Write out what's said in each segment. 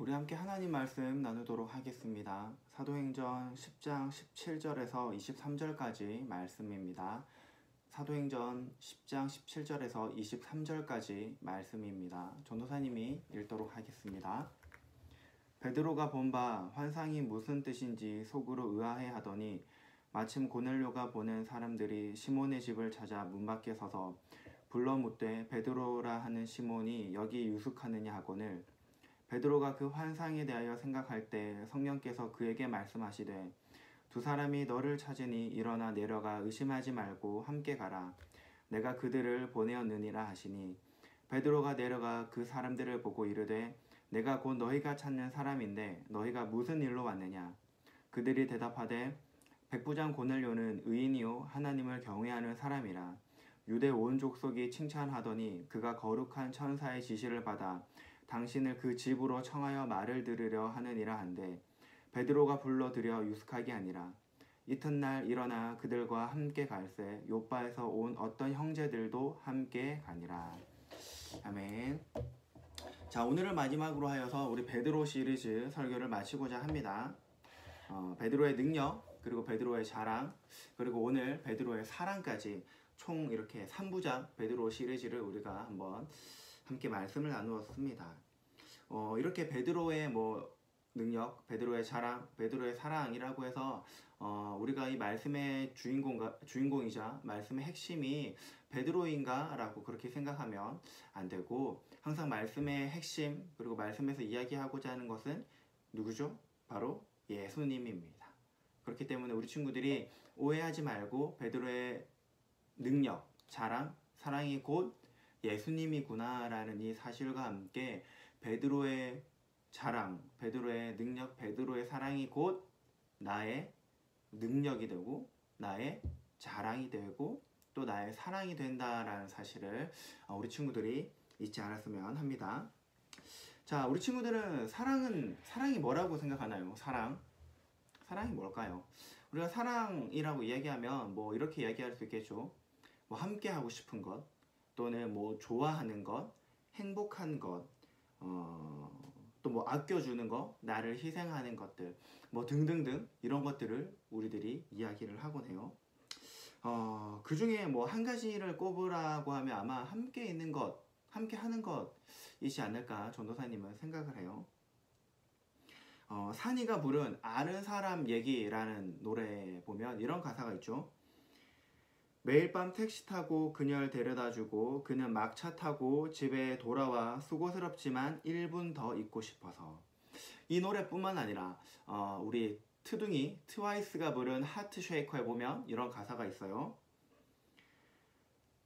우리 함께 하나님 말씀 나누도록 하겠습니다. 사도행전 10장 17절에서 23절까지 말씀입니다. 사도행전 10장 17절에서 23절까지 말씀입니다. 전도사님이 읽도록 하겠습니다. 베드로가 본 바 환상이 무슨 뜻인지 속으로 의아해 하더니 마침 고넬료가 보낸 사람들이 시몬의 집을 찾아 문 밖에 서서 불러 묻되 베드로라 하는 시몬이 여기 유숙하느냐 하거늘 베드로가 그 환상에 대하여 생각할 때 성령께서 그에게 말씀하시되 두 사람이 너를 찾으니 일어나 내려가 의심하지 말고 함께 가라. 내가 그들을 보내었느니라 하시니 베드로가 내려가 그 사람들을 보고 이르되 내가 곧 너희가 찾는 사람인데 너희가 무슨 일로 왔느냐. 그들이 대답하되 백부장 고넬료는 의인이요 하나님을 경외하는 사람이라. 유대 온 족속이 칭찬하더니 그가 거룩한 천사의 지시를 받아 당신을 그 집으로 청하여 말을 들으려 하느니라 한데 베드로가 불러들여 유숙하게 하니라. 이튿날 일어나 그들과 함께 갈새 요바에서 온 어떤 형제들도 함께 가니라. 아멘. 자, 오늘을 마지막으로 하여서 우리 베드로 시리즈 설교를 마치고자 합니다. 베드로의 능력, 그리고 베드로의 자랑, 그리고 오늘 베드로의 사랑까지 총 이렇게 3부작 베드로 시리즈를 우리가 한번 함께 말씀을 나누었습니다. 이렇게 베드로의 능력, 베드로의 자랑, 베드로의 사랑이라고 해서 우리가 이 말씀의 주인공이자 말씀의 핵심이 베드로인가 라고 그렇게 생각하면 안 되고, 항상 말씀의 핵심 그리고 말씀에서 이야기하고자 하는 것은 누구죠? 바로 예수님입니다. 그렇기 때문에 우리 친구들이 오해하지 말고 베드로의 능력, 자랑, 사랑이 곧 예수님이구나 라는 이 사실과 함께 베드로의 자랑, 베드로의 능력, 베드로의 사랑이 곧 나의 능력이 되고 나의 자랑이 되고 또 나의 사랑이 된다라는 사실을 우리 친구들이 잊지 않았으면 합니다. 자, 우리 친구들은 사랑이 뭐라고 생각하나요? 사랑이 뭘까요? 우리가 사랑이라고 이야기하면 이렇게 이야기할 수 있겠죠. 함께 하고 싶은 것, 또는 좋아하는 것, 행복한 것, 또 아껴주는 것, 나를 희생하는 것들, 등등등 이런 것들을 우리들이 이야기를 하곤 해요. 그 중에 한 가지를 꼽으라고 하면 아마 함께 있는 것, 함께 하는 것이지 않을까 전도사님은 생각을 해요. 산이가 부른 아는 사람 얘기라는 노래에 보면 이런 가사가 있죠. 매일 밤 택시 타고 그녀를 데려다주고 그는 막차 타고 집에 돌아와 수고스럽지만 1분 더 있고 싶어서. 이 노래뿐만 아니라 우리 트둥이 트와이스가 부른 하트 쉐이커에 보면 이런 가사가 있어요.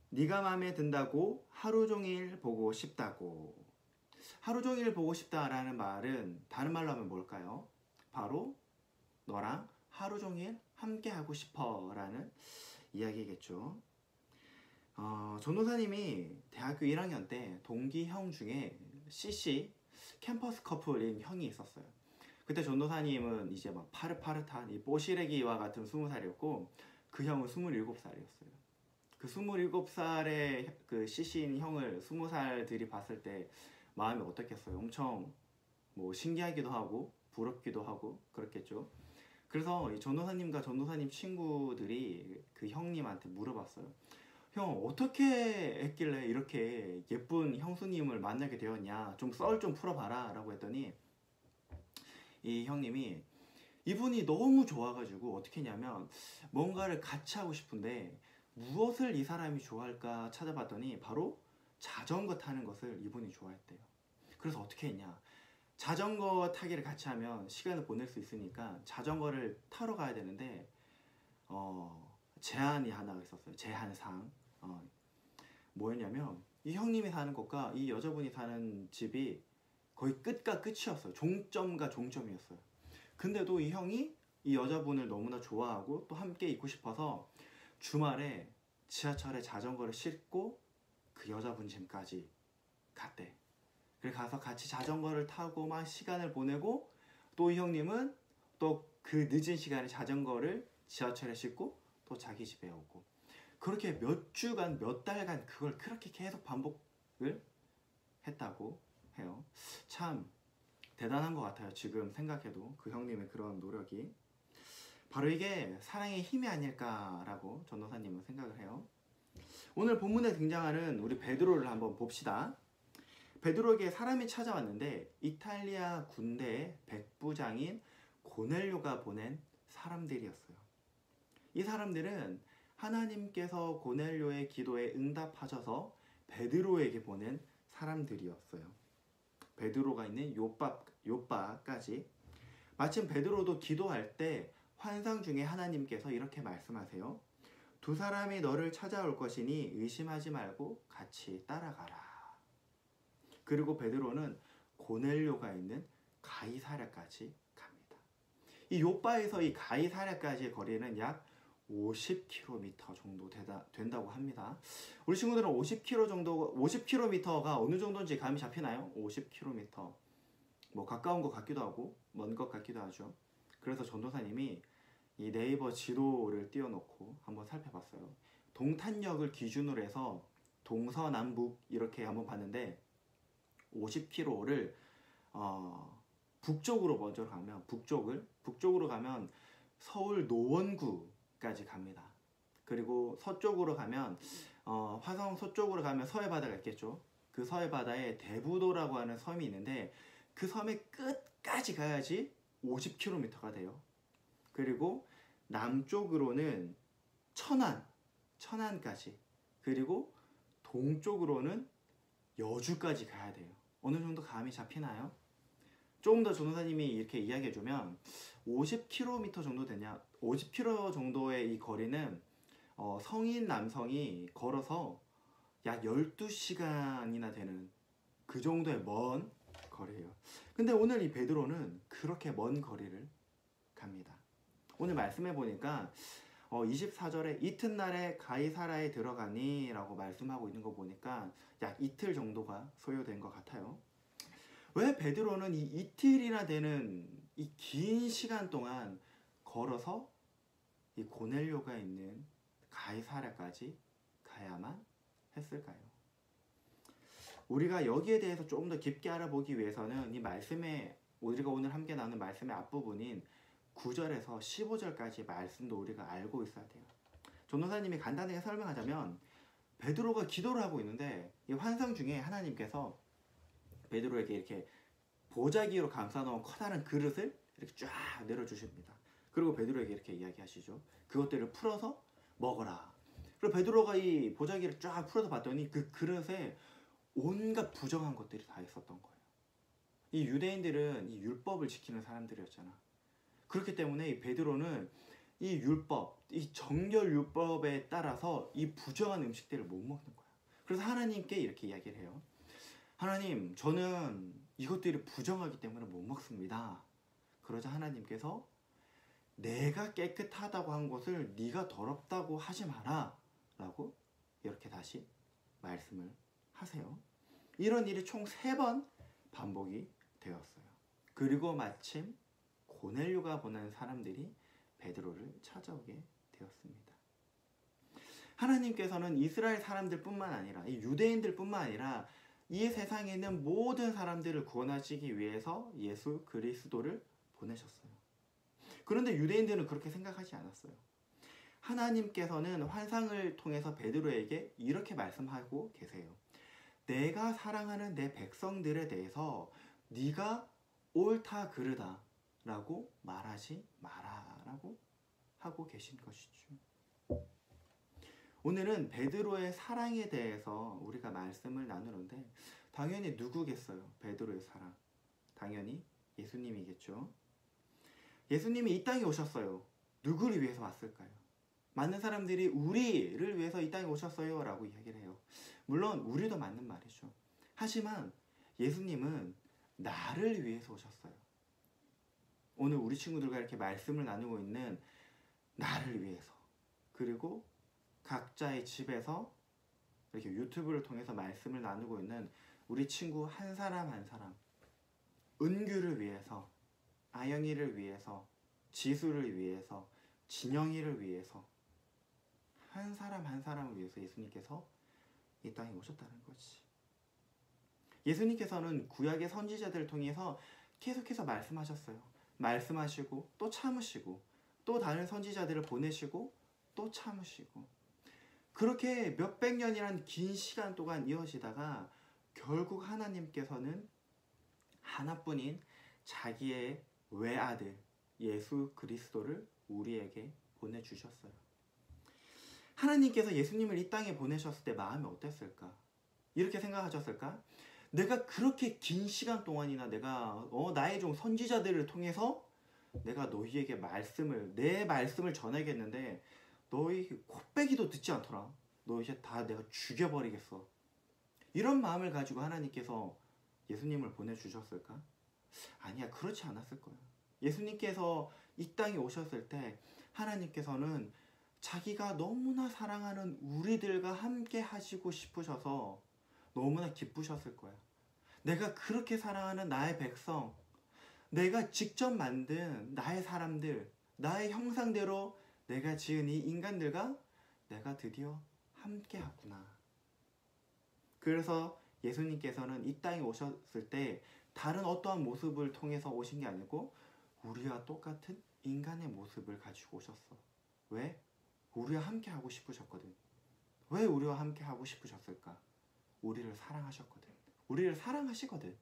네가 맘에 든다고 하루 종일 보고 싶다고. 하루 종일 보고 싶다라는 말은 다른 말로 하면 뭘까요? 바로 너랑 하루 종일 함께 하고 싶어 라는 이야기겠죠. 전도사님이 대학교 1학년 때 동기 형 중에 CC 캠퍼스 커플인 형이 있었어요. 그때 전도사님은 이제 파릇파릇한 이 뽀시래기와 같은 20살이었고 그 형은 27살이었어요. 그 27살의 그 CC인 형을 20살들이 봤을 때 마음이 어떻겠어요? 엄청 신기하기도 하고 부럽기도 하고 그렇겠죠. 그래서 이 전도사님과 전도사님 친구들이 그 형님한테 물어봤어요. 형, 어떻게 했길래 이렇게 예쁜 형수님을 만나게 되었냐? 좀 썰 좀 풀어봐라 라고 했더니 이 형님이 이분이 너무 좋아가지고 어떻게 했냐면 뭔가를 같이 하고 싶은데 무엇을 이 사람이 좋아할까 찾아봤더니 바로 자전거 타는 것을 이분이 좋아했대요. 그래서 어떻게 했냐? 자전거 타기를 같이 하면 시간을 보낼 수 있으니까 자전거를 타러 가야 되는데 제한이 하나 있었어요. 제한사항. 뭐였냐면 이 형님이 사는 곳과 이 여자분이 사는 집이 거의 끝과 끝이었어요. 종점과 종점이었어요. 근데도 이 형이 이 여자분을 너무나 좋아하고 또 함께 있고 싶어서 주말에 지하철에 자전거를 싣고 그 여자분 집까지 갔대. 그래 가서 같이 자전거를 타고 막 시간을 보내고 또 이 형님은 또 그 늦은 시간에 자전거를 지하철에 싣고 또 자기 집에 오고 그렇게 몇 주간 몇 달간 그걸 그렇게 계속 반복을 했다고 해요. 참 대단한 것 같아요. 지금 생각해도 그 형님의 그런 노력이 바로 이게 사랑의 힘이 아닐까라고 전도사님은 생각을 해요. 오늘 본문에 등장하는 우리 베드로를 한번 봅시다. 베드로에게 사람이 찾아왔는데 이탈리아 군대의 백부장인 고넬료가 보낸 사람들이었어요. 이 사람들은 하나님께서 고넬료의 기도에 응답하셔서 베드로에게 보낸 사람들이었어요. 베드로가 있는 요빠까지. 마침 베드로도 기도할 때 환상 중에 하나님께서 이렇게 말씀하세요. 두 사람이 너를 찾아올 것이니 의심하지 말고 같이 따라가라. 그리고 베드로는 고넬료가 있는 가이사랴까지 갑니다. 이 요빠에서 이 가이사랴까지의 거리는 약 50km 정도 된다고 합니다. 우리 친구들은 50km가 어느 정도인지 감이 잡히나요? 50km. 뭐 가까운 것 같기도 하고 먼 것 같기도 하죠. 그래서 전도사님이 이 네이버 지도를 띄워놓고 한번 살펴봤어요. 동탄역을 기준으로 해서 동서남북 이렇게 한번 봤는데 50km를 북쪽으로 먼저 가면 북쪽으로 가면 서울 노원구까지 갑니다. 그리고 서쪽으로 가면 화성 서쪽으로 가면 서해바다가 있겠죠. 그 서해바다에 대부도라고 하는 섬이 있는데 그 섬의 끝까지 가야지 50km가 돼요. 그리고 남쪽으로는 천안까지, 그리고 동쪽으로는 여주까지 가야 돼요. 어느 정도 감이 잡히나요? 조금 더 전도사님이 이렇게 이야기해주면 50km 정도 되냐? 50km 정도의 이 거리는 성인 남성이 걸어서 약 12시간이나 되는 그 정도의 먼 거리예요. 근데 오늘 이 베드로는 그렇게 먼 거리를 갑니다. 오늘 말씀해 보니까 24절에 이튿날에 가이사라에 들어가니 라고 말씀하고 있는 거 보니까 약 이틀 정도가 소요된 것 같아요. 왜 베드로는 이 이틀이나 되는 이 긴 시간 동안 걸어서 이 고넬료가 있는 가이사랴까지 가야만 했을까요? 우리가 여기에 대해서 조금 더 깊게 알아보기 위해서는 이 말씀에 우리가 오늘 함께 나눈 말씀의 앞부분인 9절에서 15절까지 말씀도 우리가 알고 있어야 돼요. 전도사님이 간단하게 설명하자면 베드로가 기도를 하고 있는데 이 환상 중에 하나님께서 베드로에게 이렇게 보자기로 감싸놓은 커다란 그릇을 이렇게 쫙 내려주십니다. 그리고 베드로에게 이렇게 이야기하시죠. 그것들을 풀어서 먹어라. 그리고 베드로가 이 보자기를 쫙 풀어서 봤더니 그 그릇에 온갖 부정한 것들이 다 있었던 거예요. 이 유대인들은 이 율법을 지키는 사람들이었잖아. 그렇기 때문에 이 베드로는 이 율법, 이 정결 율법에 따라서 이 부정한 음식들을 못 먹는 거야. 그래서 하나님께 이렇게 이야기를 해요. 하나님, 저는 이것들이 부정하기 때문에 못 먹습니다. 그러자 하나님께서 내가 깨끗하다고 한 것을 네가 더럽다고 하지 마라 라고 이렇게 다시 말씀을 하세요. 이런 일이 총 3번 반복이 되었어요. 그리고 마침 고넬료가 보낸 사람들이 베드로를 찾아오게 되었습니다. 하나님께서는 이스라엘 사람들뿐만 아니라 이 유대인들뿐만 아니라 이 세상에 있는 모든 사람들을 구원하시기 위해서 예수 그리스도를 보내셨어요. 그런데 유대인들은 그렇게 생각하지 않았어요. 하나님께서는 환상을 통해서 베드로에게 이렇게 말씀하고 계세요. 내가 사랑하는 내 백성들에 대해서 네가 옳다 그르다 라고 말하지 마라 라고 하고 계신 것이죠. 오늘은 베드로의 사랑에 대해서 우리가 말씀을 나누는데 당연히 누구겠어요? 베드로의 사랑. 당연히 예수님이겠죠. 예수님이 이 땅에 오셨어요. 누구를 위해서 왔을까요? 많은 사람들이 우리를 위해서 이 땅에 오셨어요 라고 이야기를 해요. 물론 우리도 맞는 말이죠. 하지만 예수님은 나를 위해서 오셨어요. 오늘 우리 친구들과 이렇게 말씀을 나누고 있는 나를 위해서, 그리고 각자의 집에서 이렇게 유튜브를 통해서 말씀을 나누고 있는 우리 친구 한 사람 한 사람, 은규를 위해서, 아영이를 위해서, 지수를 위해서, 진영이를 위해서, 한 사람 한 사람을 위해서 예수님께서 이 땅에 오셨다는 거지. 예수님께서는 구약의 선지자들을 통해서 계속해서 말씀하셨어요. 말씀하시고 또 참으시고 또 다른 선지자들을 보내시고 또 참으시고, 그렇게 몇백 년이란 긴 시간 동안 이어지다가 결국 하나님께서는 하나뿐인 자기의 외아들 예수 그리스도를 우리에게 보내주셨어요. 하나님께서 예수님을 이 땅에 보내셨을 때 마음이 어땠을까? 이렇게 생각하셨을까? 내가 그렇게 긴 시간 동안이나 내가 나의 종 선지자들을 통해서 내가 너희에게 내 말씀을 전하겠는데 너희 코빼기도 듣지 않더라. 너 이제 다 내가 죽여버리겠어. 이런 마음을 가지고 하나님께서 예수님을 보내주셨을까? 아니야, 그렇지 않았을 거야. 예수님께서 이 땅에 오셨을 때 하나님께서는 자기가 너무나 사랑하는 우리들과 함께 하시고 싶으셔서 너무나 기쁘셨을 거야. 내가 그렇게 사랑하는 나의 백성, 내가 직접 만든 나의 사람들, 나의 형상대로 내가 지은 이 인간들과 내가 드디어 함께 하구나. 그래서 예수님께서는 이 땅에 오셨을 때 다른 어떠한 모습을 통해서 오신 게 아니고 우리와 똑같은 인간의 모습을 가지고 오셨어. 왜? 우리와 함께 하고 싶으셨거든. 왜 우리와 함께 하고 싶으셨을까? 우리를 사랑하셨거든. 우리를 사랑하시거든.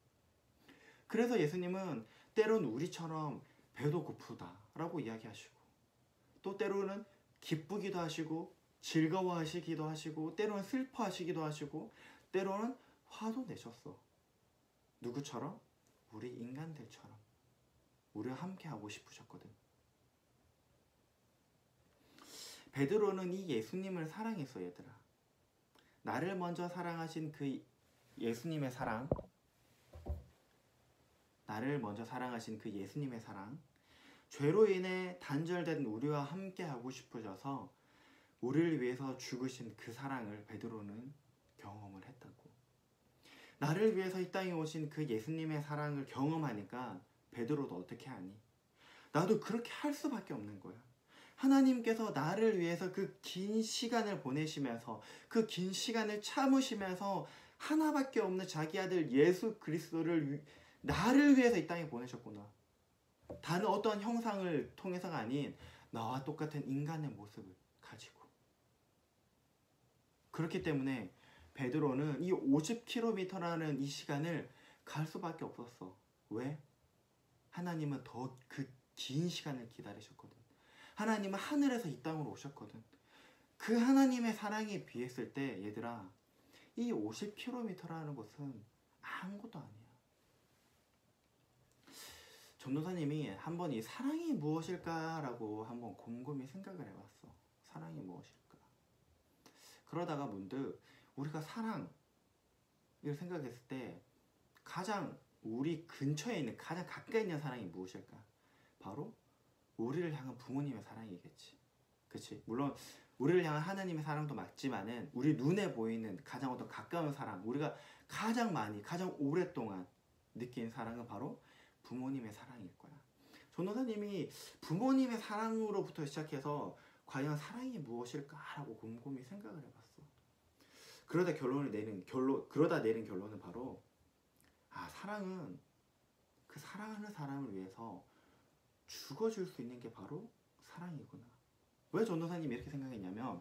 그래서 예수님은 때론 우리처럼 배도 고프다라고 이야기하시고, 또 때로는 기쁘기도 하시고 즐거워하시기도 하시고, 때로는 슬퍼하시기도 하시고, 때로는 화도 내셨어. 누구처럼? 우리 인간들처럼 우리와 함께 하고 싶으셨거든. 베드로는 이 예수님을 사랑했어, 얘들아. 나를 먼저 사랑하신 그 예수님의 사랑, 나를 먼저 사랑하신 그 예수님의 사랑, 죄로 인해 단절된 우리와 함께 하고 싶으셔서 우리를 위해서 죽으신 그 사랑을 베드로는 경험을 했다고. 나를 위해서 이 땅에 오신 그 예수님의 사랑을 경험하니까 베드로도 어떻게 하니? 나도 그렇게 할 수밖에 없는 거야. 하나님께서 나를 위해서 그 긴 시간을 보내시면서, 그 긴 시간을 참으시면서 하나밖에 없는 자기 아들 예수 그리스도를 나를 위해서 이 땅에 보내셨구나. 다른 어떤 형상을 통해서가 아닌 나와 똑같은 인간의 모습을 가지고. 그렇기 때문에 베드로는 이 50km라는 이 시간을 갈 수밖에 없었어. 왜? 하나님은 더 그 긴 시간을 기다리셨거든. 하나님은 하늘에서 이 땅으로 오셨거든. 그 하나님의 사랑에 비했을 때 얘들아, 이 50km라는 것은 아무것도 아니야. 전도사님이 한번 이 사랑이 무엇일까라고 한번 곰곰이 생각을 해봤어. 사랑이 무엇일까? 그러다가 문득 우리가 사랑을 생각했을 때 가장 우리 근처에 있는, 가장 가까이 있는 사랑이 무엇일까? 바로 우리를 향한 부모님의 사랑이겠지. 그치? 물론 우리를 향한 하나님의 사랑도 맞지만은 우리 눈에 보이는 가장 어떤 가까운 사랑, 우리가 가장 많이, 가장 오랫동안 느낀 사랑은 바로 부모님의 사랑일 거야. 전도사님이 부모님의 사랑으로부터 시작해서 과연 사랑이 무엇일까라고 곰곰이 생각을 해봤어. 그러다 내린 결론은 바로 사랑은 그 사랑하는 사람을 위해서 죽어줄 수 있는 게 바로 사랑이구나. 왜 전도사님이 이렇게 생각했냐면,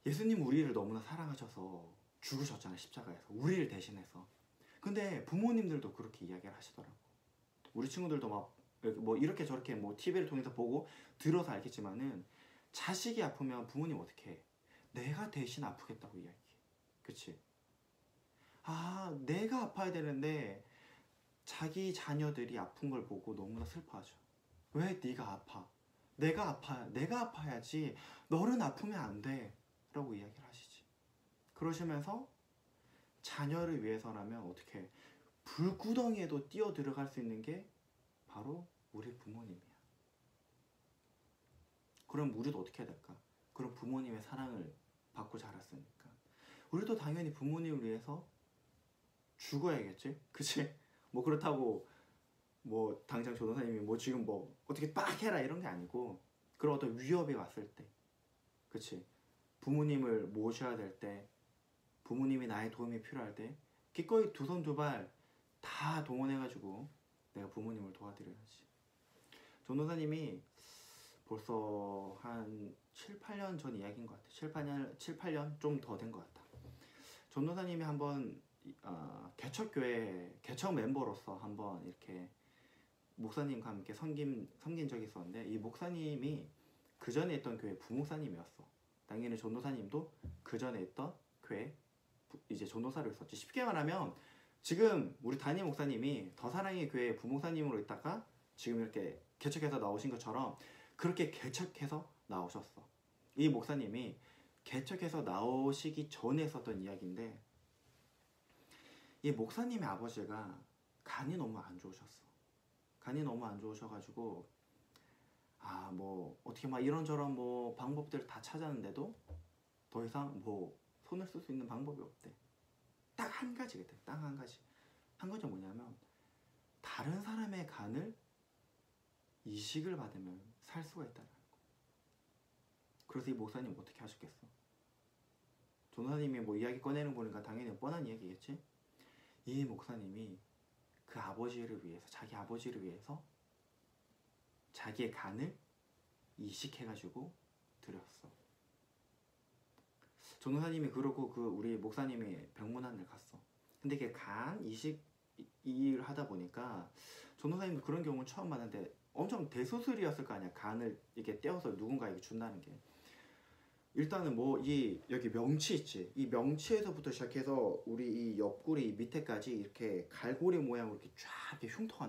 예수님 우리를 너무나 사랑하셔서 죽으셨잖아요, 십자가에서. 우리를 대신해서. 근데 부모님들도 그렇게 이야기를 하시더라고. 우리 친구들도 뭐 이렇게 저렇게 뭐 TV를 통해서 보고 들어서 알겠지만은, 자식이 아프면 부모님 어떻게 해? 내가 대신 아프겠다고 이야기해. 그치? 내가 아파야 되는데 자기 자녀들이 아픈 걸 보고 너무나 슬퍼하죠. 왜 네가 아파? 내가 아파야지. 너는 아프면 안 돼. 라고 이야기를 하시지. 그러시면서 자녀를 위해서라면 어떻게 해? 불구덩이에도 뛰어 들어갈 수 있는 게 바로 우리 부모님이야. 그럼 우리도 어떻게 해야 될까? 그럼 부모님의 사랑을 받고 자랐으니까 우리도 당연히 부모님을 위해서 죽어야겠지? 그치? 뭐 그렇다고 뭐 당장 전도사님이 뭐 지금 뭐 어떻게 빡 해라 이런 게 아니고, 그런 어떤 위협이 왔을 때, 그치? 부모님을 모셔야 될 때, 부모님이 나의 도움이 필요할 때 기꺼이 두 손 두 발 다 동원해가지고 내가 부모님을 도와드려야지. 전도사님이 벌써 한 7, 8년 전 이야기인 것 같아. 7, 8년 좀 더 된 것 같다. 전도사님이 한번 개척교회 개척 멤버로서 한번 이렇게 목사님과 함께 섬긴 적이 있었는데, 이 목사님이 그 전에 있던 교회 부목사님이었어. 당연히 전도사님도 그 전에 있던 교회 이제 전도사로 있었지. 쉽게 말하면 지금 우리 담임 목사님이 더 사랑의 교회 부목사님으로 있다가 지금 이렇게 개척해서 나오신 것처럼 그렇게 개척해서 나오셨어. 이 목사님이 개척해서 나오시기 전에 썼던 이야기인데, 이 목사님의 아버지가 간이 너무 안 좋으셨어. 간이 너무 안 좋으셔가지고 뭐 어떻게 막 이런저런 뭐 방법들을 다 찾았는데도 더 이상 뭐 손을 쓸 수 있는 방법이 없대. 딱 한 가지겠대. 딱 한 가지. 한 가지 뭐냐면 다른 사람의 간을 이식을 받으면 살 수가 있다는 거. 그래서 이 목사님 어떻게 하셨겠어? 전도사님이 뭐 이야기 꺼내는 거니까 당연히 뻔한 이야기겠지? 이 목사님이 그 아버지를 위해서, 자기 아버지를 위해서 자기의 간을 이식해가지고 드렸어. 전도사님이 그러고 우리 목사님이 병문안을 갔어. 근데 이게 간 이식 일을 하다 보니까 전도사님도 그런 경우는 처음 봤는데 엄청 대수술이었을 거 아니야. 간을 이렇게 떼어서 누군가에게 준다는 게. 일단은 뭐 여기 명치 있지. 이 명치에서부터 시작해서 우리 이 옆구리 밑에까지 이렇게 갈고리 모양으로 이렇게 쫙 이렇게 흉터가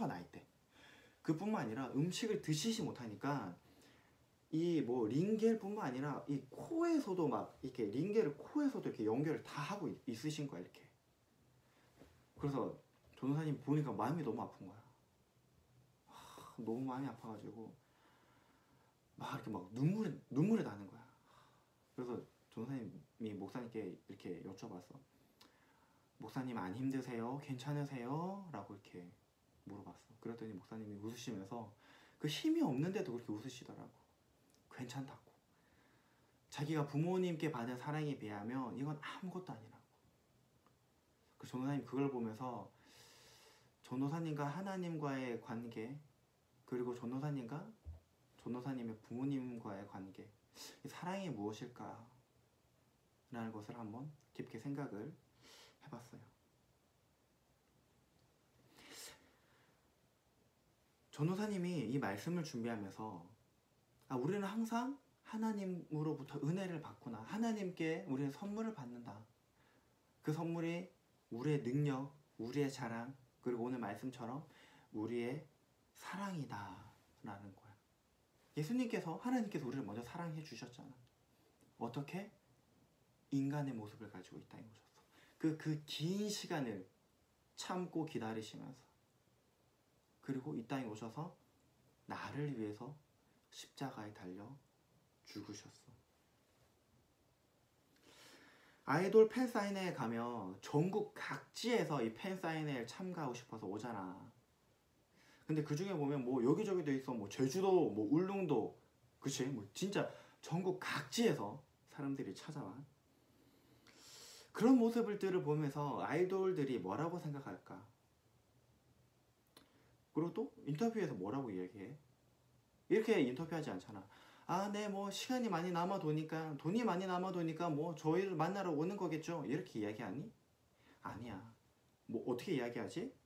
나 있대. 그뿐만 아니라 음식을 드시지 못하니까 이 뭐 링겔뿐만 아니라 이 코에서도 막 이렇게 링겔을 코에서도 이렇게 연결을 다 하고 있으신 거야, 이렇게. 그래서 전도사님 보니까 마음이 너무 아픈 거야. 너무 마음이 아파가지고 막 이렇게 막 눈물이 나는 거야. 그래서 전도사님이 목사님께 이렇게 여쭤봤어. 목사님 안 힘드세요? 괜찮으세요? 라고 이렇게 물어봤어. 그랬더니 목사님이 웃으시면서 그 힘이 없는데도 그렇게 웃으시더라고. 괜찮다고. 자기가 부모님께 받은 사랑에 비하면 이건 아무것도 아니라고. 그 전도사님 그걸 보면서 전도사님과 하나님과의 관계, 그리고 전도사님과 전도사님의 부모님과의 관계, 사랑이 무엇일까? 라는 것을 한번 깊게 생각을 해봤어요. 전도사님이 이 말씀을 준비하면서 우리는 항상 하나님으로부터 은혜를 받구나. 하나님께 우리는 선물을 받는다. 그 선물이 우리의 능력, 우리의 자랑, 그리고 오늘 말씀처럼 우리의 사랑이다 라는 거야. 하나님께서 우리를 먼저 사랑해 주셨잖아. 어떻게? 인간의 모습을 가지고 이 땅에 오셨어. 그 긴 시간을 참고 기다리시면서, 그리고 이 땅에 오셔서 나를 위해서 십자가에 달려 죽으셨어. 아이돌 팬사인회에 가면 전국 각지에서 이 팬사인회에 참가하고 싶어서 오잖아. 근데 그 중에 보면 뭐 여기저기도 있어. 뭐 제주도, 뭐 울릉도, 그치? 뭐 진짜 전국 각지에서 사람들이 찾아와. 그런 모습들을 보면서 아이돌들이 뭐라고 생각할까? 그리고 또 인터뷰에서 뭐라고 얘기해? 이렇게 인터뷰하지 않잖아. 네, 뭐 시간이 많이 남아도니까, 돈이 많이 남아도니까 뭐 저희를 만나러 오는 거겠죠? 이렇게 이야기하니? 아니야. 뭐 어떻게 이야기하지?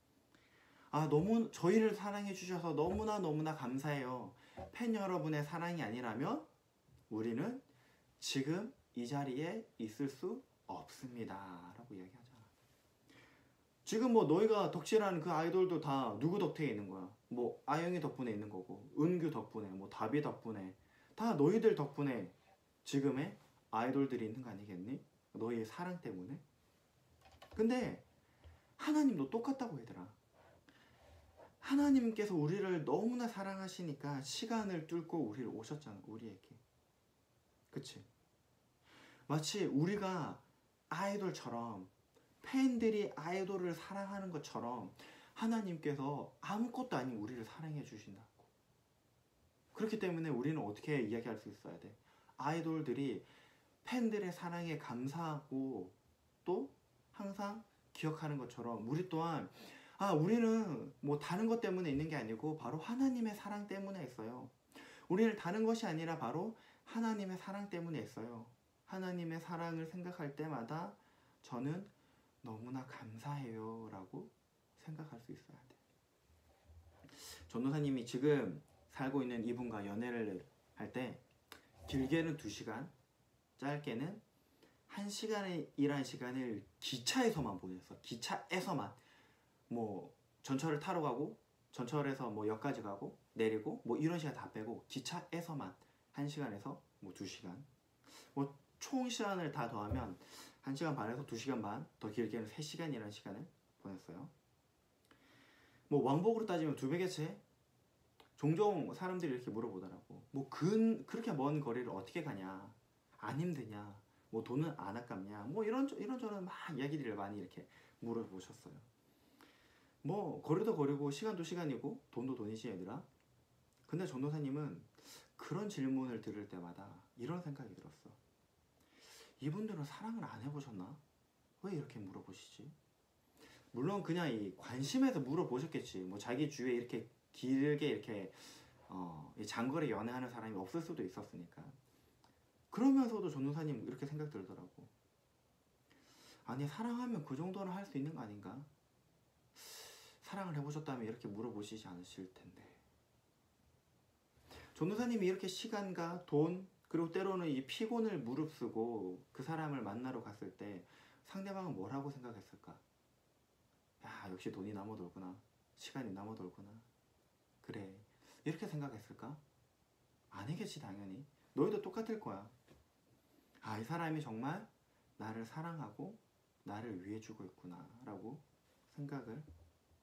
너무 저희를 사랑해 주셔서 너무나 감사해요. 팬 여러분의 사랑이 아니라면 우리는 지금 이 자리에 있을 수 없습니다 라고 이야기하잖아. 지금 뭐 너희가 덕질하는 그 아이돌도 다 누구 덕택에 있는 거야? 뭐 아영이 덕분에 있는 거고, 은규 덕분에, 뭐 다비 덕분에, 다 너희들 덕분에 지금의 아이돌들이 있는 거 아니겠니? 너희의 사랑 때문에. 근데 하나님도 똑같다고 얘들아. 하나님께서 우리를 너무나 사랑하시니까 시간을 뚫고 우리를 오셨잖아. 우리에게. 그치? 마치 우리가 아이돌처럼, 팬들이 아이돌을 사랑하는 것처럼 하나님께서 아무것도 아닌 우리를 사랑해 주신다고. 그렇기 때문에 우리는 어떻게 이야기할 수 있어야 돼? 아이돌들이 팬들의 사랑에 감사하고 또 항상 기억하는 것처럼 우리 또한 우리는 뭐 다른 것 때문에 있는 게 아니고 바로 하나님의 사랑 때문에 있어요. 우리는 다른 것이 아니라 바로 하나님의 사랑 때문에 있어요. 하나님의 사랑을 생각할 때마다 저는 너무나 감사해요 라고 생각할 수 있어야 돼. 전도사님이 지금 살고 있는 이분과 연애를 할 때 길게는 2시간, 짧게는 1시간이라는 시간을 기차에서만 보냈어. 기차에서만. 뭐 전철을 타러 가고 전철에서 뭐 역까지 가고 내리고 뭐 이런 시간 다 빼고 기차에서만 1시간에서 뭐 2시간, 뭐 총 시간을 다 더하면 1시간 반에서 2시간 반, 더 길게는 3시간이라는 시간을 보냈어요. 뭐 왕복으로 따지면 2배겠지? 종종 사람들이 이렇게 물어보더라고. 뭐 그렇게 먼 거리를 어떻게 가냐? 안 힘드냐? 뭐 돈은 안 아깝냐? 뭐 이런저런 막 이야기들을 많이 이렇게 물어보셨어요. 뭐 거리도 거리고 시간도 시간이고 돈도 돈이지 얘들아. 근데 전도사님은 그런 질문을 들을 때마다 이런 생각이 들었어. 이분들은 사랑을 안 해보셨나? 왜 이렇게 물어보시지? 물론 그냥 이 관심에서 물어보셨겠지. 뭐 자기 주위에 이렇게 길게 이렇게 장거리 연애하는 사람이 없을 수도 있었으니까. 그러면서도 전도사님 이렇게 생각 들더라고. 아니 사랑하면 그 정도는 할 수 있는 거 아닌가? 사랑을 해보셨다면 이렇게 물어보시지 않으실 텐데. 전도사님이 이렇게 시간과 돈 그리고 때로는 이 피곤을 무릅쓰고 그 사람을 만나러 갔을 때 상대방은 뭐라고 생각했을까? 야 역시 돈이 남아돌구나. 시간이 남아돌구나. 그래 이렇게 생각했을까? 아니겠지 당연히. 너희도 똑같을 거야. 이 사람이 정말 나를 사랑하고 나를 위해주고 있구나 라고 생각을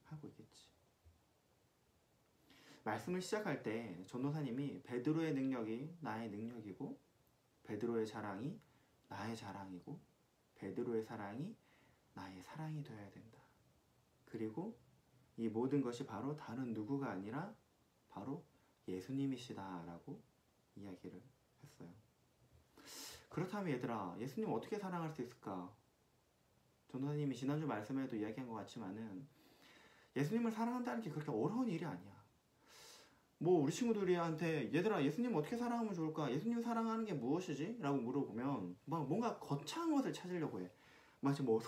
하고 있겠지. 말씀을 시작할 때 전도사님이 베드로의 능력이 나의 능력이고 베드로의 자랑이 나의 자랑이고 베드로의 사랑이 나의 사랑이 되어야 된다. 그리고 이 모든 것이 바로 다른 누구가 아니라 바로 예수님이시다 라고 이야기를 했어요. 그렇다면 얘들아 예수님 어떻게 사랑할 수 있을까? 전도사님이 지난주 말씀에도 이야기한 것 같지만은 예수님을 사랑한다는 게 그렇게 어려운 일이 아니야. 뭐 우리 친구들이한테 얘들아 예수님 어떻게 사랑하면 좋을까? 예수님 사랑하는 게 무엇이지? 라고 물어보면 막 뭔가 거창한 것을 찾으려고 해. 마치 뭐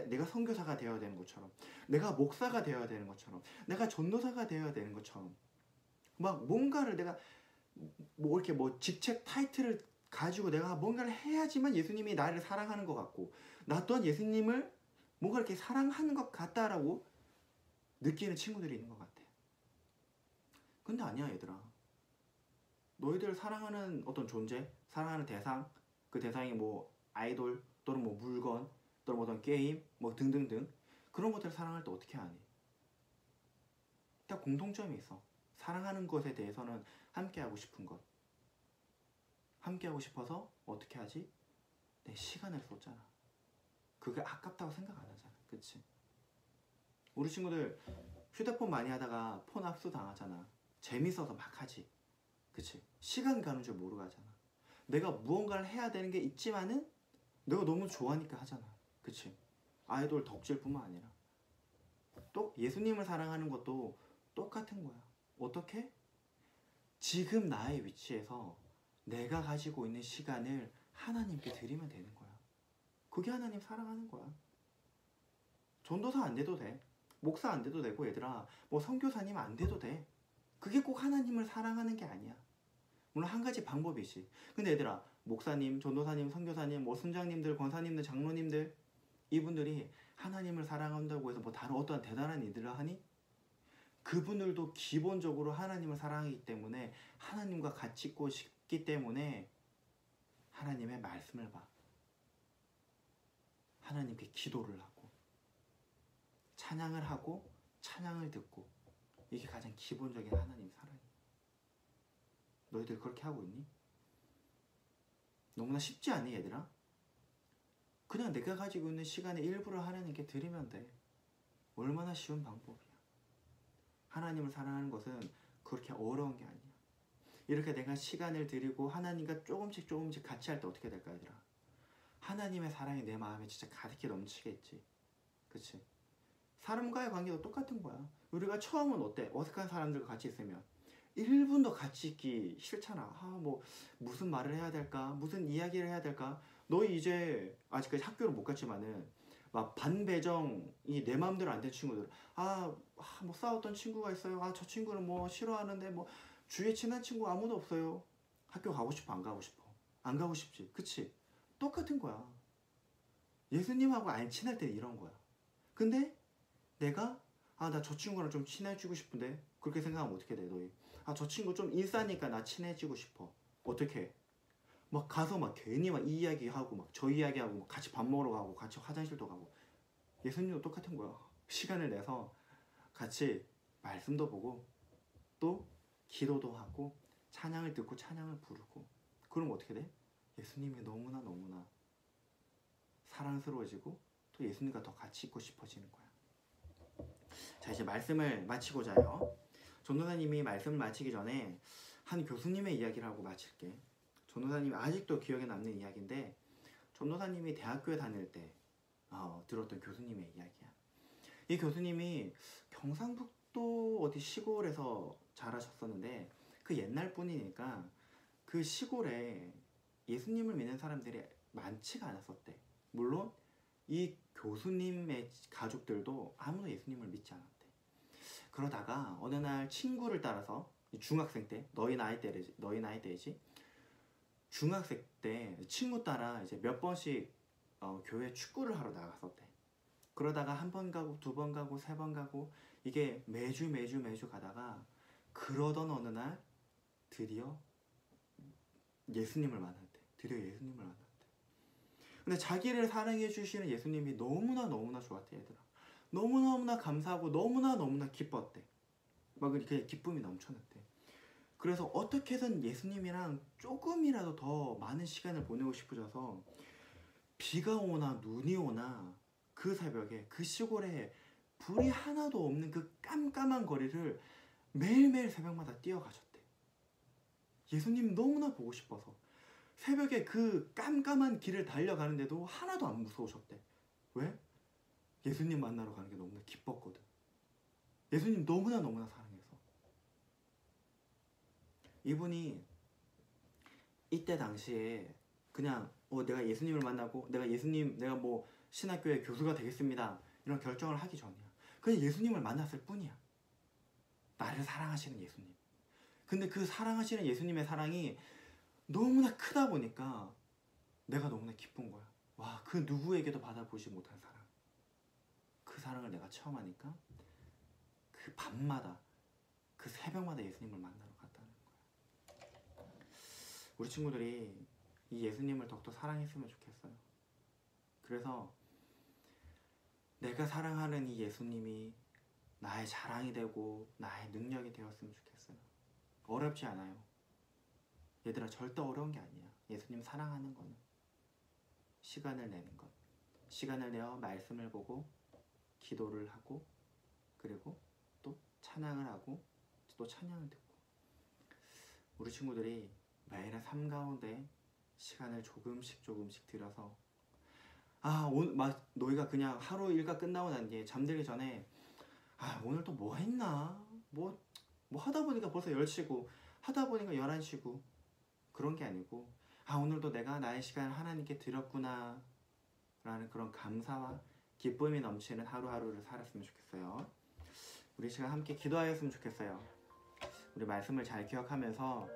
내가 선교사가 되어야 되는 것처럼, 내가 목사가 되어야 되는 것처럼, 내가 전도사가 되어야 되는 것처럼, 막 뭔가를 내가 뭐 이렇게 뭐 직책 타이틀을 가지고 내가 뭔가를 해야지만 예수님이 나를 사랑하는 것 같고 나 또한 예수님을 뭔가 이렇게 사랑하는 것 같다라고 느끼는 친구들이 있는 것 같아. 근데 아니야 얘들아. 너희들 사랑하는 어떤 존재, 사랑하는 대상, 그 대상이 뭐 아이돌 또는 뭐 물건 또는 뭐 어떤 게임 뭐 등등등 그런 것들을 사랑할 때 어떻게 하니? 딱 공통점이 있어. 사랑하는 것에 대해서는 함께하고 싶은 것. 함께하고 싶어서 어떻게 하지? 내 시간을 쏟잖아. 그게 아깝다고 생각 안 하잖아. 그치? 우리 친구들 휴대폰 많이 하다가 폰 압수 당하잖아. 재밌어서 막 하지. 그치? 시간 가는 줄 모르고 하잖아. 내가 무언가를 해야 되는 게 있지만은 내가 너무 좋아하니까 하잖아. 그치? 아이돌 덕질뿐만 아니라 또 예수님을 사랑하는 것도 똑같은 거야. 어떻게? 지금 나의 위치에서 내가 가지고 있는 시간을 하나님께 드리면 되는 거야. 그게 하나님 사랑하는 거야. 전도사 안 돼도 돼. 목사 안 돼도 되고 얘들아 뭐 선교사님 안 돼도 돼. 그게 꼭 하나님을 사랑하는 게 아니야. 물론 한 가지 방법이지. 근데 얘들아 목사님, 전도사님, 선교사님, 뭐 순장님들, 권사님들, 장로님들 이분들이 하나님을 사랑한다고 해서 뭐 다른 어떠한 대단한 일들을 하니? 그분들도 기본적으로 하나님을 사랑하기 때문에 하나님과 같이 있고 싶기 때문에 하나님의 말씀을 봐. 하나님께 기도를 하고 찬양을 하고 찬양을 듣고 이게 가장 기본적인 하나님 사랑이야. 너희들 그렇게 하고 있니? 너무나 쉽지 않니 얘들아? 그냥 내가 가지고 있는 시간의 일부를 하나님께 드리면 돼. 얼마나 쉬운 방법이야. 하나님을 사랑하는 것은 그렇게 어려운 게 아니야. 이렇게 내가 시간을 드리고 하나님과 조금씩 같이 할 때 어떻게 될까 얘들아? 하나님의 사랑이 내 마음에 진짜 가득히 넘치겠지. 그치? 사람과의 관계도 똑같은 거야. 우리가 처음은 어때? 어색한 사람들과 같이 있으면 1분도 같이 있기 싫잖아. 뭐 무슨 말을 해야 될까? 무슨 이야기를 해야 될까? 너 이제 아직까지 학교를 못 갔지만은 막 반배정이 내 마음대로 안 된 친구들, 뭐 싸웠던 친구가 있어요. 저 친구는 뭐 싫어하는데 뭐 주위에 친한 친구 아무도 없어요. 학교 가고 싶어? 안 가고 싶어? 안 가고 싶지, 그치? 똑같은 거야. 예수님하고 안 친할 때 이런 거야. 근데 내가 나 저 친구랑 좀 친해지고 싶은데, 그렇게 생각하면 어떻게 돼 너희? 저 친구 좀 인싸니까 나 친해지고 싶어. 어떻게 해? 막 가서 막 괜히 막 이 이야기하고 막 저 이야기하고 막 같이 밥 먹으러 가고 같이 화장실도 가고. 예수님도 똑같은 거야. 시간을 내서 같이 말씀도 보고 또 기도도 하고 찬양을 듣고 찬양을 부르고. 그럼 어떻게 돼? 예수님이 너무나 사랑스러워지고 또 예수님과 더 같이 있고 싶어지는 거야. 자, 이제 말씀을 마치고자 해요. 전도사님이 말씀을 마치기 전에 한 교수님의 이야기를 하고 마칠게. 전도사님이 아직도 기억에 남는 이야기인데, 전도사님이 대학교에 다닐 때 들었던 교수님의 이야기야. 이 교수님이 경상북도 어디 시골에서 자라셨었는데, 그 옛날 분이니까 그 시골에 예수님을 믿는 사람들이 많지가 않았었대. 물론 이 교수님의 가족들도 아무도 예수님을 믿지 않았대. 그러다가 어느 날 친구를 따라서, 중학생 때, 너희 나이 때지, 중학생 때 친구 따라 이제 몇 번씩 교회 축구를 하러 나갔었대. 그러다가 한 번 가고 두 번 가고 세 번 가고, 이게 매주 가다가 그러던 어느 날 드디어 예수님을 만났대. 근데 자기를 사랑해 주시는 예수님이 너무나 좋았대, 얘들아. 너무나 감사하고 너무나 기뻤대. 막 이렇게 기쁨이 넘쳐났대. 그래서 어떻게든 예수님이랑 조금이라도 더 많은 시간을 보내고 싶어져서 비가 오나 눈이 오나 그 새벽에 그 시골에 불이 하나도 없는 그 깜깜한 거리를 매일매일 새벽마다 뛰어가셨대. 예수님 너무나 보고 싶어서 새벽에 그 깜깜한 길을 달려가는데도 하나도 안 무서우셨대. 왜? 예수님 만나러 가는 게 너무나 기뻤거든. 예수님 너무나 사랑해서. 이분이 이때 당시에 그냥 내가 예수님을 만나고 내가 뭐 신학교의 교수가 되겠습니다, 이런 결정을 하기 전이야. 그냥 예수님을 만났을 뿐이야. 나를 사랑하시는 예수님. 근데 그 사랑하시는 예수님의 사랑이 너무나 크다 보니까 내가 너무나 기쁜 거야. 와, 그 누구에게도 받아보지 못한 사랑. 그 사랑을 내가 처음 하니까 그 밤마다 그 새벽마다 예수님을 만나러 갔다는 거야. 우리 친구들이 이 예수님을 더욱더 사랑했으면 좋겠어요. 그래서 내가 사랑하는 이 예수님이 나의 자랑이 되고 나의 능력이 되었으면 좋겠어요. 어렵지 않아요. 얘들아, 절대 어려운 게 아니야. 예수님 사랑하는 거는 시간을 내는 것. 시간을 내어 말씀을 보고 기도를 하고, 그리고 또 찬양을 하고 또 찬양을 듣고. 우리 친구들이 매일의 삶 가운데 시간을 조금씩 들여서 너희가 그냥 하루 일과 끝나고 난 뒤에 잠들기 전에 오늘 또 뭐 했나? 뭐 하다 보니까 벌써 10시고 하다 보니까 11시고 그런 게 아니고 오늘도 내가 나의 시간을 하나님께 드렸구나 라는 그런 감사와 기쁨이 넘치는 하루하루를 살았으면 좋겠어요. 우리 시간 함께 기도하였으면 좋겠어요. 우리 말씀을 잘 기억하면서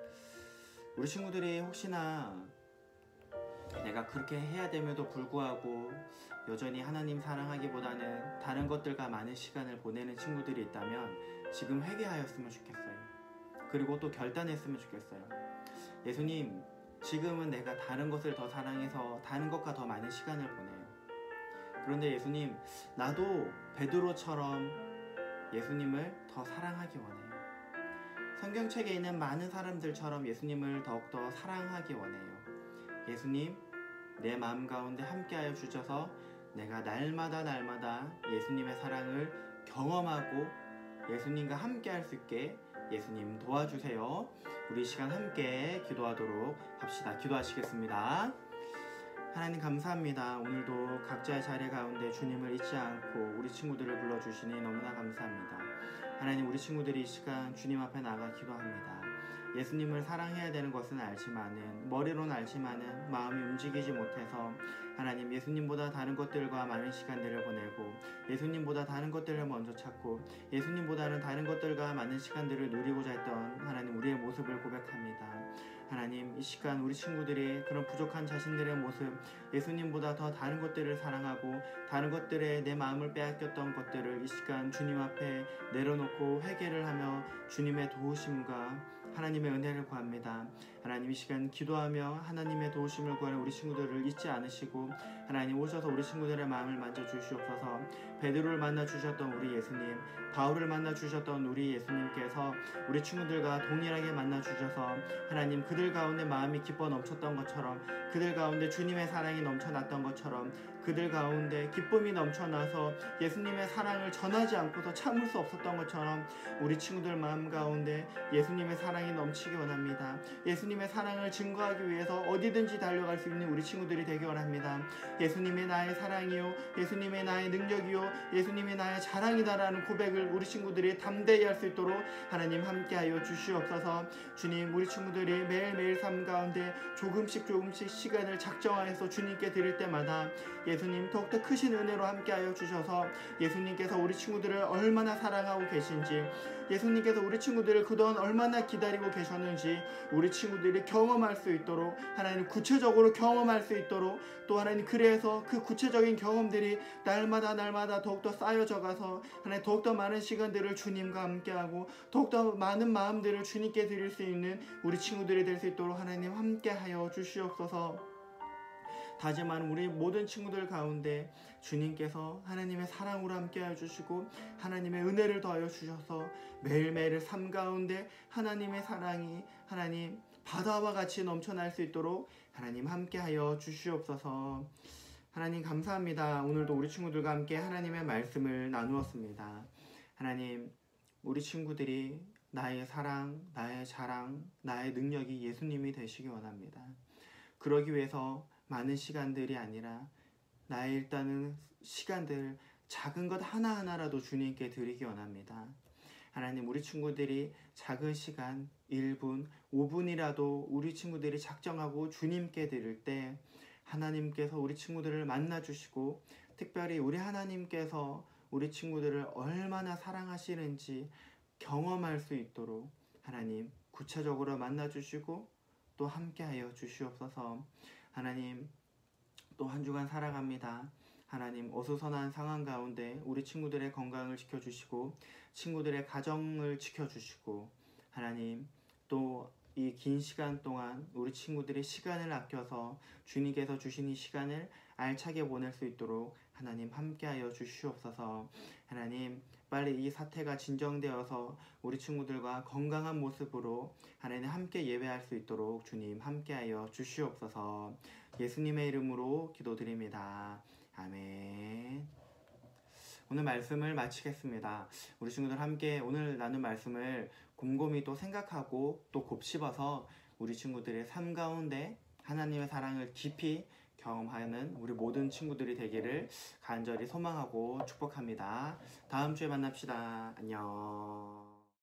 우리 친구들이 혹시나 내가 그렇게 해야 됨에도 불구하고 여전히 하나님 사랑하기보다는 다른 것들과 많은 시간을 보내는 친구들이 있다면 지금 회개하였으면 좋겠어요. 그리고 또 결단했으면 좋겠어요. 예수님, 지금은 내가 다른 것을 더 사랑해서 다른 것과 더 많은 시간을 보내요. 그런데 예수님, 나도 베드로처럼 예수님을 더 사랑하기 원해요. 성경책에 있는 많은 사람들처럼 예수님을 더욱더 사랑하기 원해요. 예수님, 내 마음 가운데 함께하여 주셔서 내가 날마다 예수님의 사랑을 경험하고 예수님과 함께할 수 있게 예수님 도와주세요. 우리 시간 함께 기도하도록 합시다. 기도하시겠습니다. 하나님 감사합니다. 오늘도 각자의 자리 가운데 주님을 잊지 않고 우리 친구들을 불러주시니 너무나 감사합니다. 하나님, 우리 친구들이 이 시간 주님 앞에 나가 기도합니다. 예수님을 사랑해야 되는 것은 알지만은, 머리로는 알지만은 마음이 움직이지 못해서 하나님, 예수님보다 다른 것들과 많은 시간들을 보내고 예수님보다 다른 것들을 먼저 찾고 예수님보다는 다른 것들과 많은 시간들을 누리고자 했던 하나님, 우리의 모습을 고백합니다. 하나님, 이 시간 우리 친구들이 그런 부족한 자신들의 모습, 예수님보다 더 다른 것들을 사랑하고 다른 것들에 내 마음을 빼앗겼던 것들을 이 시간 주님 앞에 내려놓고 회개를 하며 주님의 도우심과 하나님의 은혜를 구합니다. 하나님, 이 시간 기도하며 하나님의 도우심을 구하는 우리 친구들을 잊지 않으시고 하나님, 오셔서 우리 친구들의 마음을 만져주시옵소서. 베드로를 만나 주셨던 우리 예수님, 바울을 만나 주셨던 우리 예수님께서 우리 친구들과 동일하게 만나 주셔서 하나님, 그들 가운데 마음이 기뻐 넘쳤던 것처럼, 그들 가운데 주님의 사랑이 넘쳐났던 것처럼, 그들 가운데 기쁨이 넘쳐나서 예수님의 사랑을 전하지 않고서 참을 수 없었던 것처럼 우리 친구들 마음 가운데 예수님의 사랑이 넘치기 원합니다. 예수님의 사랑을 증거하기 위해서 어디든지 달려갈 수 있는 우리 친구들이 되기 원합니다. 예수님의 나의 사랑이요, 예수님의 나의 능력이요, 예수님의 나의 자랑이다라는 고백을 우리 친구들이 담대히 할 수 있도록 하나님 함께하여 주시옵소서. 주님, 우리 친구들이 매일매일 삶 가운데 조금씩 시간을 작정하여서 주님께 드릴 때마다 예수님 더욱더 크신 은혜로 함께하여 주셔서 예수님께서 우리 친구들을 얼마나 사랑하고 계신지, 예수님께서 우리 친구들을 그동안 얼마나 기다리고 계셨는지 우리 친구들이 경험할 수 있도록 하나님, 구체적으로 경험할 수 있도록, 또 하나님, 그래서 그 구체적인 경험들이 날마다 더욱더 쌓여져 가서 하나님, 더욱더 많은 시간들을 주님과 함께하고 더욱더 많은 마음들을 주님께 드릴 수 있는 우리 친구들이 될 수 있도록 하나님 함께하여 주시옵소서. 다짐하는 우리 모든 친구들 가운데 주님께서 하나님의 사랑으로 함께하여 주시고 하나님의 은혜를 더하여 주셔서 매일매일 삶 가운데 하나님의 사랑이 하나님 바다와 같이 넘쳐날 수 있도록 하나님 함께하여 주시옵소서. 하나님 감사합니다. 오늘도 우리 친구들과 함께 하나님의 말씀을 나누었습니다. 하나님, 우리 친구들이 나의 사랑, 나의 자랑, 나의 능력이 예수님이 되시기 원합니다. 그러기 위해서 많은 시간들이 아니라 나의 일단은 시간들, 작은 것 하나하나라도 주님께 드리기 원합니다. 하나님, 우리 친구들이 작은 시간 1분, 5분이라도 우리 친구들이 작정하고 주님께 드릴 때 하나님께서 우리 친구들을 만나주시고, 특별히 우리 하나님께서 우리 친구들을 얼마나 사랑하시는지 경험할 수 있도록 하나님 구체적으로 만나주시고 또 함께하여 주시옵소서. 하나님, 또 한 주간 살아갑니다. 하나님, 어수선한 상황 가운데 우리 친구들의 건강을 지켜주시고 친구들의 가정을 지켜주시고 하나님, 또 이 긴 시간 동안 우리 친구들의 시간을 아껴서 주님께서 주신 이 시간을 알차게 보낼 수 있도록 하나님 함께하여 주시옵소서. 하나님, 빨리 이 사태가 진정되어서 우리 친구들과 건강한 모습으로 하나님 함께 예배할 수 있도록 주님 함께하여 주시옵소서. 예수님의 이름으로 기도드립니다. 아멘. 오늘 말씀을 마치겠습니다. 우리 친구들 함께 오늘 나눈 말씀을 곰곰이 또 생각하고 또 곱씹어서 우리 친구들의 삶 가운데 하나님의 사랑을 깊이 경험하는 우리 모든 친구들이 되기를 간절히 소망하고 축복합니다. 다음 주에 만납시다. 안녕.